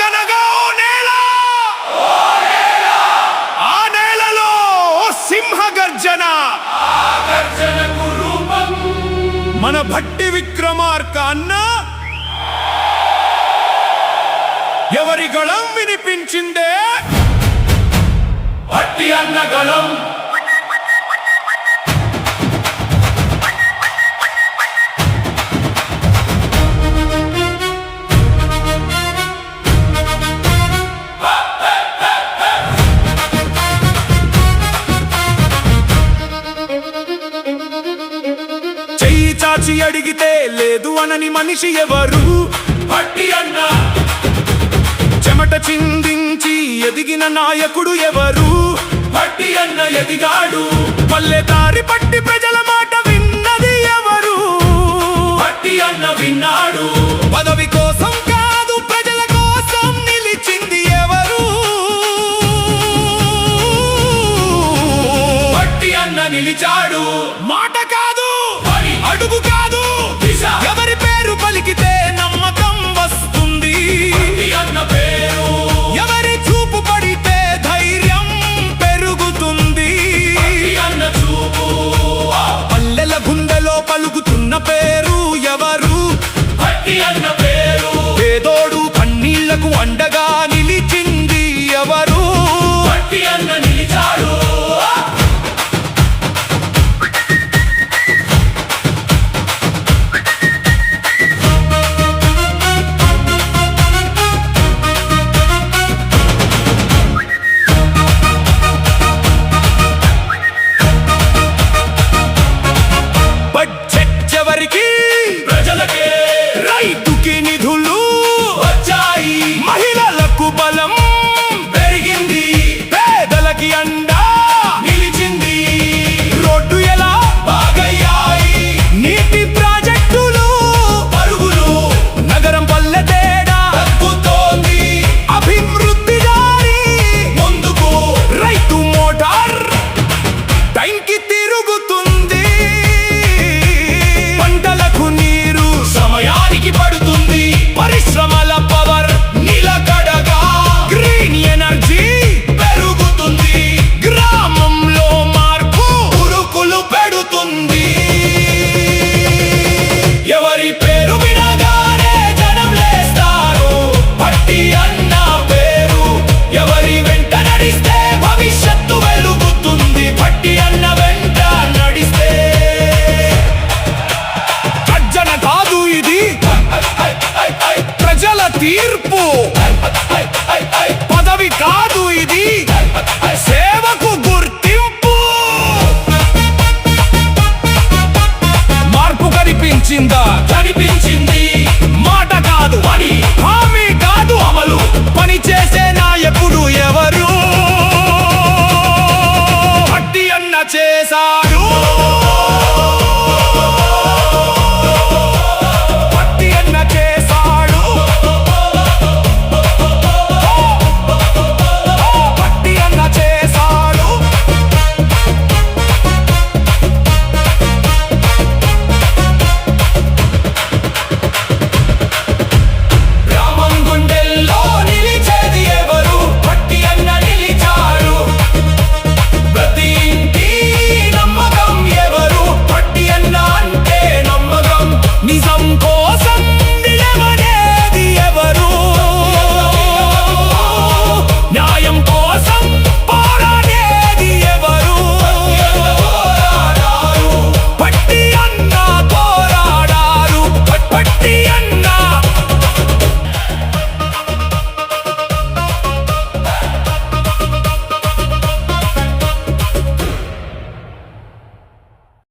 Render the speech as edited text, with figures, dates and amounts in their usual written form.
అనగా ఓ నేల, ఆ నేలలో సింహ గర్జన, మన భట్టి విక్రమార్క అన్న ఎవరి గళం వినిపించిందే భట్టి అన్న గళం. చెయ్యి చాచి అడిగితే లేదు అనని మనిషి ఎవరు భట్టి అన్న. చెమట చిందించి ఎదిగిన నాయకుడు ఎవరు భట్టి అన్న. ఎదిగాడు పల్లె దారి పట్టి ప్రజల మాట విన్నది ఎవరు భట్టి అన్న. విన్నాడు పదవి కోసం కాదు ప్రజల కోసం నిలిచింది ఎవరు భట్టి అన్న. నిలిచాడు మాట కాదు అడుగు కాదు ఎవరి పేరు పలికితే నమ్మకం వస్తుంది అన్న పేరు. ఎవరి చూపు పడితే ధైర్యం పెరుగుతుంది అన్న చూపు. పల్లెల గుండెలో పలుకుతున్న పేరు ఎవరు భట్టి అన్న పేరు. పేదోడు కన్నీళ్లకు అండగా నిలిచింది ఎవరు భట్టి అన్న. నిలిచాడు ప్రజలకే. రైతుకి నిధులు వచ్చాయి, మహిళలకు బలం పెరిగింది, పేదలకి అండా నిలిచింది. రోడ్డు ఎలా బాగయ్యాయి, నీటి ప్రాజెక్టులు పరుగులు, నగరం పల్లె తేడా తగ్గుతోంది, అభివృద్ధి దారి ముందుకు. రైతు మోటార్ టైంకి తిరుగుతుంది, సమయానికి పడుతుంది, పరిశ్రమల పవర్ నిలకడగా, గ్రీన్ ఎనర్జీ పెరుగుతుంది, గ్రామంలో మార్పు ఉరుకులు పెడుతుంది. ఎవరి పేరు వినగానే జనం లేస్తారు భట్టి అన్న పేరు. ఎవరి వెంట నడిస్తే భవిష్యత్తు వెలుగుతుంది భట్టి అన్న వెంట నడిస్తే. గర్జన కాదు ఇది ప్రజల తీర్పు.